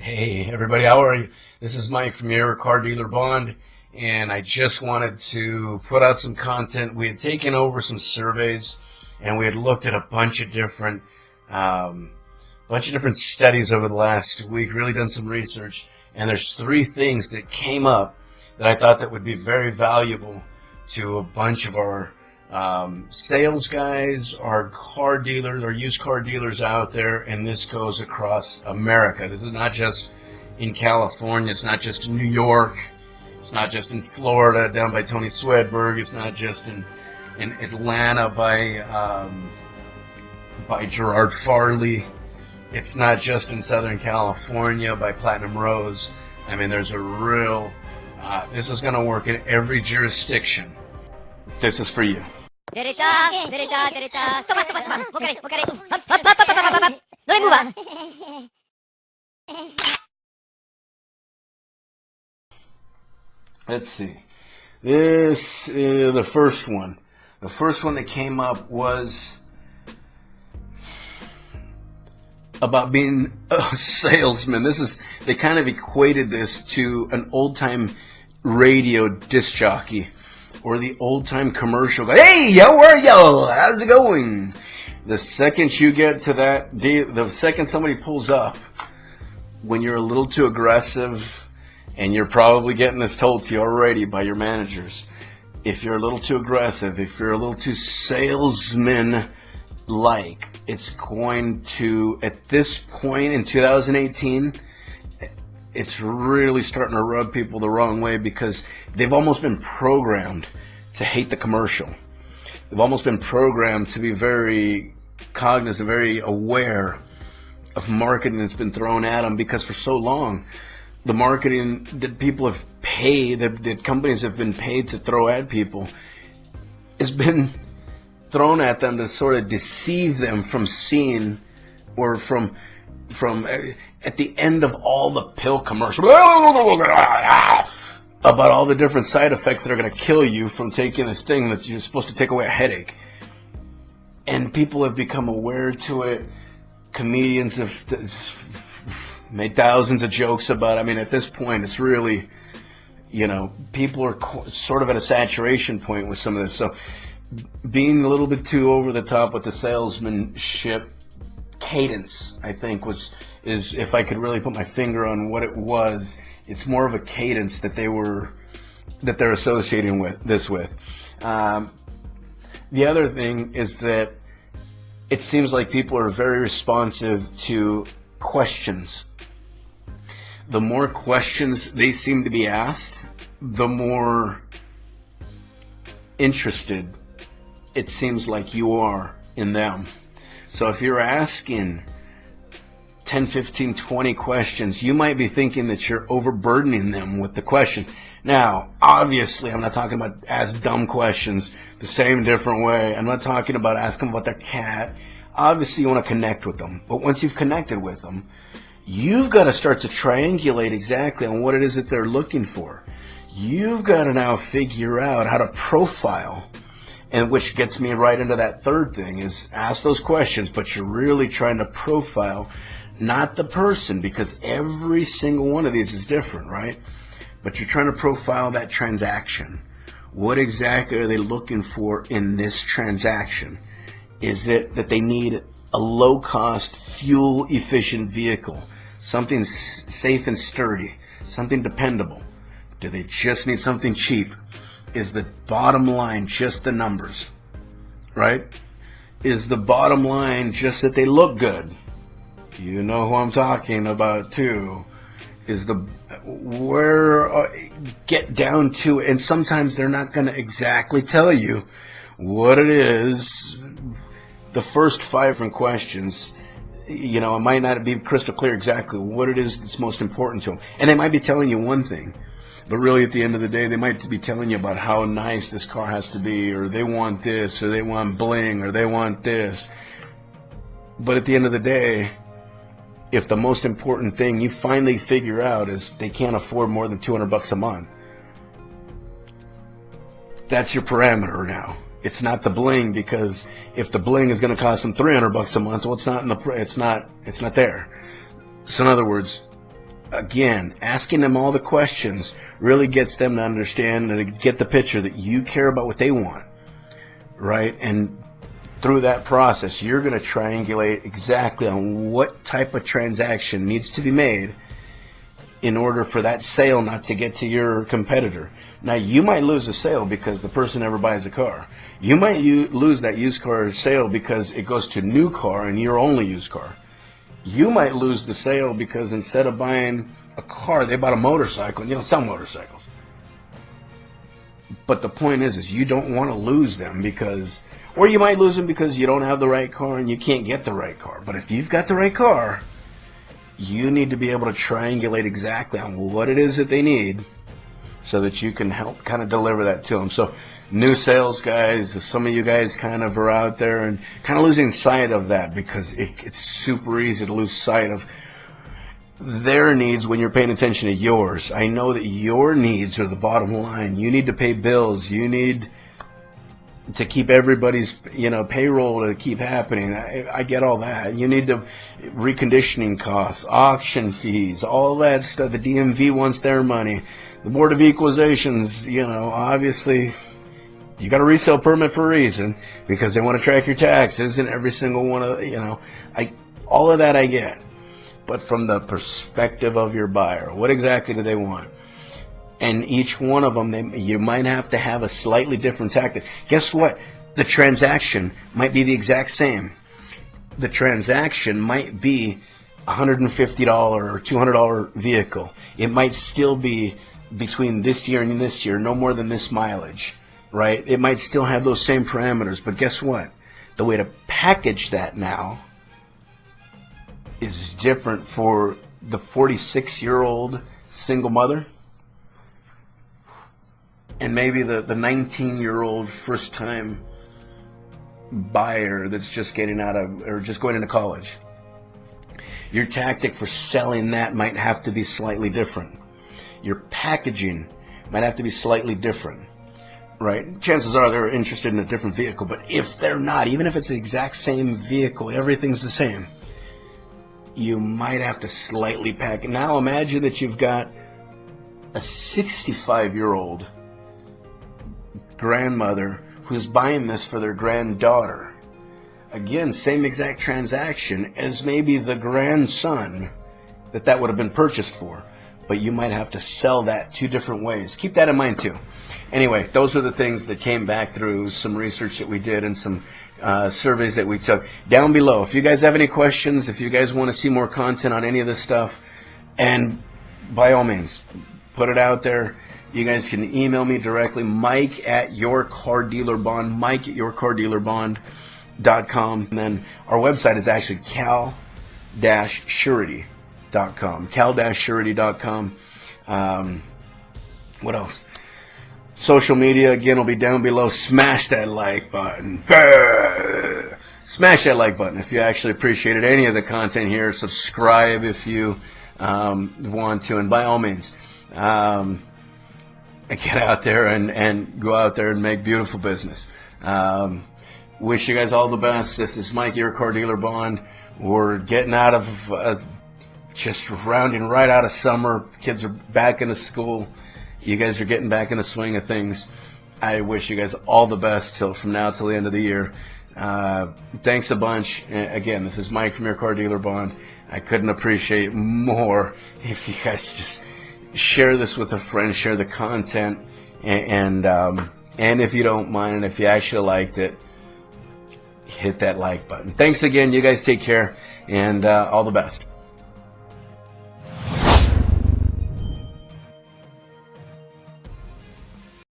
Hey everybody, how are you? This is Mike from your Car Dealer Bond, and I just wanted to put out some content. We had taken over some surveys, and we had looked at a bunch of different studies over the last week. Really done some research, and there's three things that came up that I thought that would be very valuable to a bunch of our sales guys, our car dealers, our used car dealers out there, and this goes across America. This is not just in California, it's not just in New York, it's not just in Florida down by Tony Swedberg, it's not just in Atlanta by Gerard Farley, it's not just in Southern California by Platinum Rose. I mean, there's a real, this is going to work in every jurisdiction. This is for you. Derecha, derecha, derecha. Stop, stop, stop. Okay, okay. Up, up, up, up, up, up. Don't move. Let's see. This is the first one. The first one that came up was about being a salesman. They kind of equated this to an old-time radio disc jockey. Or the old-time commercial guy. Hey, how are you? How's it going? The second you get to that, the second somebody pulls up, when you're a little too aggressive, and you're probably getting this told to you already by your managers, if you're a little too aggressive, if you're a little too salesman-like, it's going to, at this point in 2018, it's really starting to rub people the wrong way because they've almost been programmed to hate the commercial. They've almost been programmed to be very cognizant, very aware of marketing that's been thrown at them because for so long, the marketing that people have paid, that companies have been paid to throw at people, has been thrown at them to sort of deceive them from seeing or from at the end of all the pill commercials about all the different side effects that are going to kill you from taking this thing that you're supposed to take away a headache. And people have become aware to it. Comedians have made thousands of jokes about it. I mean, at this point, it's really, people are sort of at a saturation point with some of this. So being a little bit too over the top with the salesmanship cadence, I think, is if I could really put my finger on what it was, it's more of a cadence that they're associating with this with. The other thing is that it seems like people are very responsive to questions. The more questions they seem to be asked, the more interested it seems like you are in them. So if you're asking 10, 15, 20 questions, you might be thinking that you're overburdening them with the question. Now, obviously, I'm not talking about ask dumb questions the same different way. I'm not talking about asking about their cat. Obviously, you want to connect with them. But once you've connected with them, you've got to start to triangulate exactly on what it is that they're looking for. You've got to now figure out how to profile. And which gets me right into that third thing is ask those questions, but you're really trying to profile not the person because every single one of these is different, right? But you're trying to profile that transaction. What exactly are they looking for in this transaction? Is it that they need a low-cost, fuel-efficient vehicle, something safe and sturdy, something dependable? Do they just need something cheap? Is the bottom line just the numbers, right? Is the bottom line just that they look good? You know who I'm talking about too. Get down to it. And sometimes they're not going to exactly tell you what it is. The first 5 different questions, it might not be crystal clear exactly what it is that's most important to them. And they might be telling you one thing. But really, at the end of the day, they might be telling you about how nice this car has to be, or they want this, or they want bling, or they want this. But at the end of the day, if the most important thing you finally figure out is they can't afford more than $200 a month, that's your parameter now. It's not the bling, because if the bling is going to cost them $300 a month, well, it's not there. So in other words, again, asking them all the questions really gets them to understand and to get the picture that you care about what they want, right? And through that process, you're going to triangulate exactly on what type of transaction needs to be made in order for that sale not to get to your competitor. Now, you might lose a sale because the person never buys a car. You might lose that used car sale because it goes to a new car and you're only used car. You might lose the sale because instead of buying a car, they bought a motorcycle, and you don't sell motorcycles. But the point is you don't want to lose them because, or you might lose them because you don't have the right car and you can't get the right car. But if you've got the right car, you need to be able to triangulate exactly on what it is that they need so that you can help kind of deliver that to them. So new sales guys, if some of you guys kind of are out there and kind of losing sight of that, because it's super easy to lose sight of their needs when you're paying attention to yours. I know that your needs are the bottom line. You need to pay bills. You need to keep everybody's, payroll to keep happening. I get all that. You need to reconditioning costs, auction fees, all that stuff. The DMV wants their money. The Board of Equalizations, obviously you got a resale permit for a reason because they want to track your taxes and every single one of, all of that I get. But from the perspective of your buyer, what exactly do they want? And each one of them, you might have to have a slightly different tactic. Guess what? The transaction might be the exact same. The transaction might be $150 or $200 vehicle. It might still be between this year and this year, no more than this mileage, right? It might still have those same parameters. But guess what? The way to package that now is different for the 46-year-old single mother and maybe the 19-year-old first-time buyer that's just getting out of or just going into college. Your tactic for selling that might have to be slightly different. Your packaging might have to be slightly different, right? Chances are they're interested in a different vehicle, but if they're not, even if it's the exact same vehicle, everything's the same, you might have to slightly pack it. Now imagine that you've got a 65-year-old grandmother who's buying this for their granddaughter. Again, same exact transaction as maybe the grandson that would have been purchased for. But you might have to sell that two different ways. Keep that in mind too. Anyway, those are the things that came back through some research that we did and some surveys that we took. Down below, if you guys have any questions, if you guys want to see more content on any of this stuff, and by all means, put it out there. You guys can email me directly, Mike@YourCarDealerBond, Mike@YourCarDealerBond.com. And then our website is actually cal-surety.com, cal-surety.com. What else? Social media, again, will be down below. Smash that like button. Smash that like button if you actually appreciated any of the content here. Subscribe if you want to. And by all means, get out there and go out there and make beautiful business. Wish you guys all the best. This is Mike, your car dealer bond. We're getting out of just rounding right out of summer. Kids are back into school. You guys are getting back in the swing of things. I wish you guys all the best from now till the end of the year. Thanks a bunch. Again, this is Mike from your car dealer bond. I couldn't appreciate more if you guys just share this with a friend, share the content, and if you don't mind, and if you actually liked it, hit that like button. Thanks again. You guys take care, and all the best.